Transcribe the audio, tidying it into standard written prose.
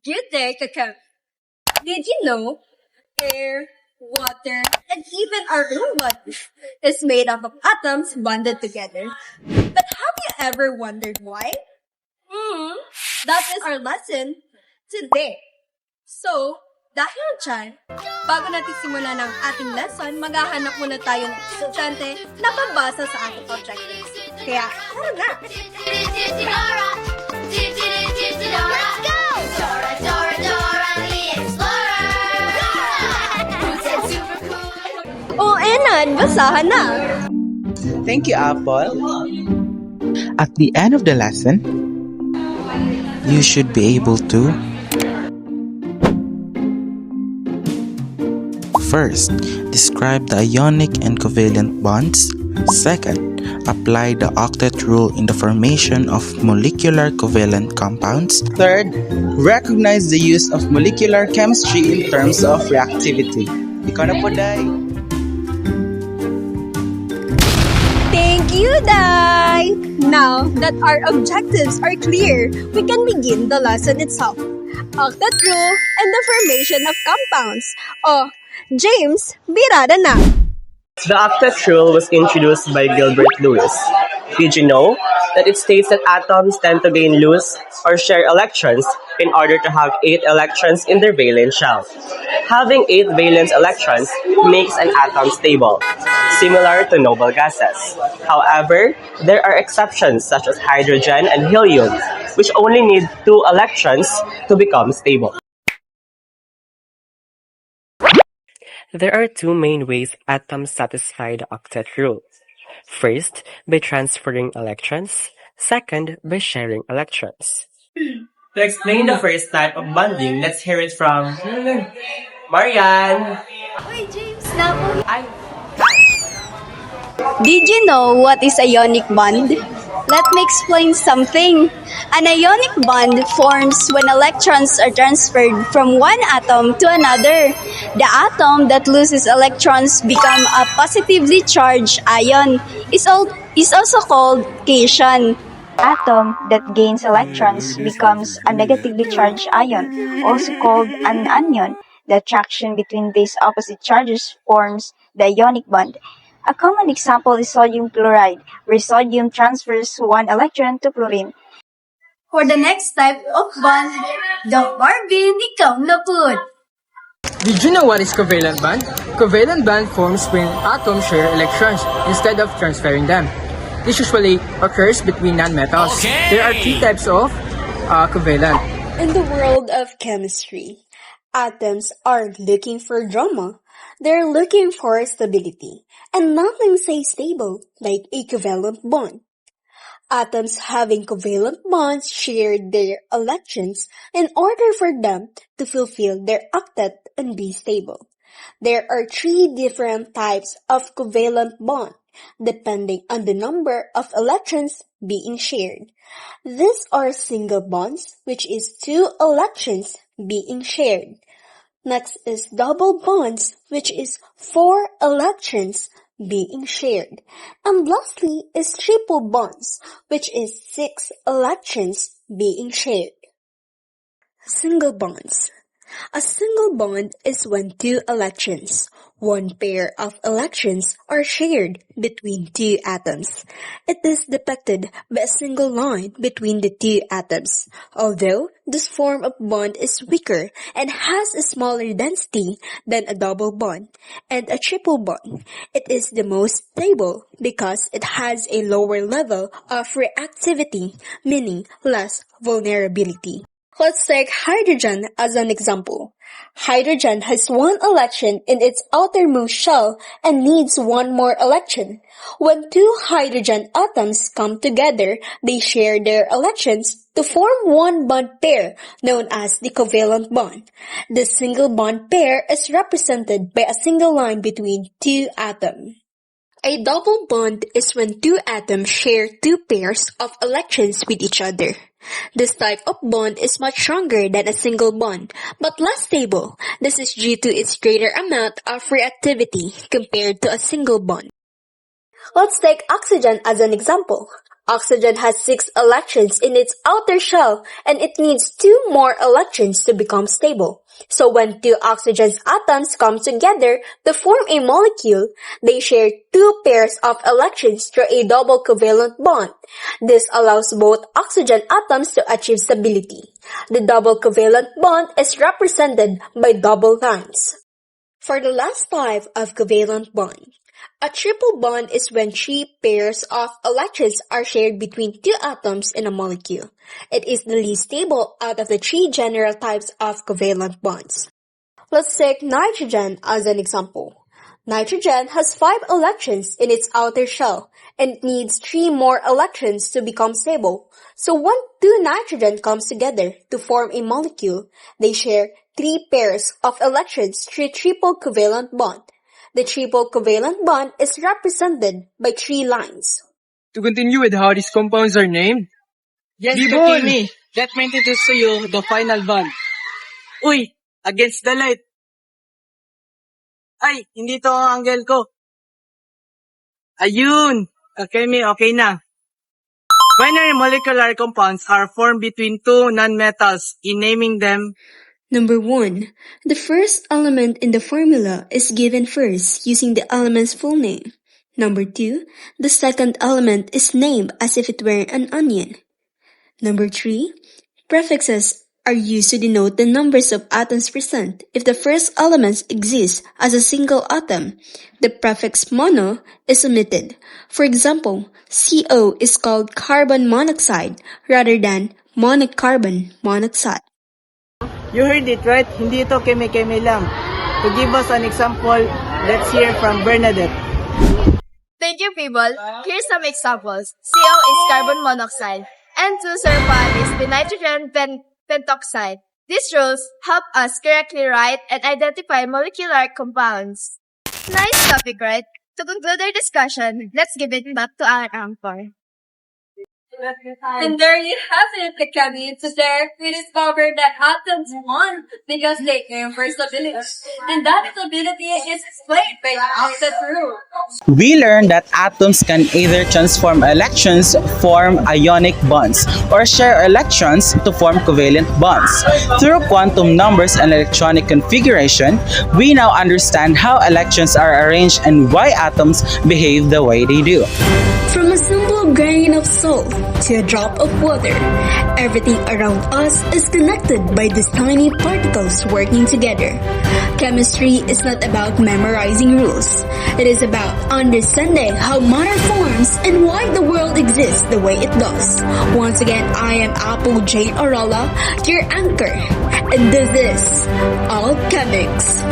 Good day, Kakam. Did you know air, water, and even our own body is made up of atoms bonded together? But have you ever wondered why? That is our lesson today. So, dahil dyan, bago natin simulan ang ating lesson, maghahanap muna tayo ng estudyante na pabasa sa ating objectives. Kaya, tara na! Let's go! Dora, Dora, Dora, the explorer! Roots and super cool. O, Enan, basahan na! Thank you, Apple. At the end of the lesson, you should be able to first, describe the ionic and covalent bonds. Second, apply the Octet Rule in the formation of molecular covalent compounds. Third, recognize the use of molecular chemistry in terms of reactivity. Ikaw na po, Day. Thank you, Dai! Now that our objectives are clear, we can begin the lesson itself. Octet Rule and the formation of compounds. Oh, James, birada na! The Octet Rule was introduced by Gilbert Lewis. Did you know that it states that atoms tend to gain loose or share electrons in order to have 8 electrons in their valence shell? Having 8 valence electrons makes an atom stable, similar to noble gases. However, there are exceptions such as hydrogen and helium, which only need 2 electrons to become stable. There are 2 main ways atoms satisfy the octet rule. First, by transferring electrons. Second, by sharing electrons. To explain the first type of bonding, let's hear it from Marianne. Uy, James, napo. Did you know what is ionic bond? Let me explain something. An ionic bond forms when electrons are transferred from one atom to another. The atom that loses electrons become a positively charged ion. Is also called cation. Atom that gains electrons becomes a negatively charged ion, also called an anion. The attraction between these opposite charges forms the ionic bond. A common example is sodium chloride, where sodium transfers one electron to chlorine. For the next type of bond, the Marvin, ikaw na po. Did you know what is covalent bond? Covalent bond forms when atoms share electrons instead of transferring them. This usually occurs between nonmetals. There are 3 types of covalent. In the world of chemistry, atoms are looking for drama. They're looking for stability, and nothing stays stable like a covalent bond. Atoms having covalent bonds share their electrons in order for them to fulfill their octet and be stable. There are 3 different types of covalent bond, depending on the number of electrons being shared. These are single bonds, which is 2 electrons being shared. Next is double bonds, which is 4 electrons being shared. And lastly is triple bonds, which is 6 electrons being shared. Single bonds. A single bond is when 2 electrons, one pair of electrons, are shared between 2 atoms. It is depicted by a single line between the 2 atoms. Although this form of bond is weaker and has a smaller density than a double bond and a triple bond, it is the most stable because it has a lower level of reactivity, meaning less vulnerability. Let's take hydrogen as an example. Hydrogen has 1 electron in its outermost shell and needs 1 more electron. When 2 hydrogen atoms come together, they share their electrons to form one bond pair known as the covalent bond. The single bond pair is represented by a single line between 2 atoms. A double bond is when 2 atoms share 2 pairs of electrons with each other. This type of bond is much stronger than a single bond, but less stable. This is due to its greater amount of reactivity compared to a single bond. Let's take oxygen as an example. Oxygen has 6 electrons in its outer shell and it needs 2 more electrons to become stable. So when 2 oxygen atoms come together to form a molecule, they share 2 pairs of electrons through a double covalent bond. This allows both oxygen atoms to achieve stability. The double covalent bond is represented by double lines. For the last type of covalent bond, a triple bond is when 3 pairs of electrons are shared between 2 atoms in a molecule. It is the least stable out of the 3 general types of covalent bonds. Let's take nitrogen as an example. Nitrogen has 5 electrons in its outer shell and it needs 3 more electrons to become stable. So when 2 nitrogen comes together to form a molecule, they share 3 pairs of electrons through a triple covalent bond. The triple covalent bond is represented by 3 lines. To continue with how these compounds are named, yes, Kimi, let me introduce to you the final bond. Uy, against the light. Ay, hindi to ang angle ko. Ayun! Okay, okay na. Binary molecular compounds are formed between 2 nonmetals in naming them. Number 1. The first element in the formula is given first using the element's full name. Number 2. The second element is named as if it were an onion. Number 3. Prefixes are used to denote the numbers of atoms present. If the first element exists as a single atom, the prefix mono is omitted. For example, CO is called carbon monoxide rather than monocarbon monoxide. You heard it, right? Hindi ito keme-keme lang. To give us an example, let's hear from Bernadette. Thank you, people. Here's some examples. CO is carbon monoxide, and 2-sulfan is the nitrogen pentoxide. These rules help us correctly write and identify molecular compounds. Nice topic, right? To conclude our discussion, let's give it back to our anchor. And there you have it, the Kami. Today, we discovered that atoms won because they aim for stability. And that stability is explained by the Octet Rule. We learned that atoms can either transform electrons, form ionic bonds, or share electrons to form covalent bonds. Through quantum numbers and electronic configuration, we now understand how electrons are arranged and why atoms behave the way they do. From a simple grain of salt to a drop of water, everything around us is connected by these tiny particles working together. Chemistry is not about memorizing rules. It is about understanding how matter forms and why the world exists the way it does. Once again, I am Apple Jane Arola, your anchor, and this is All Chemics.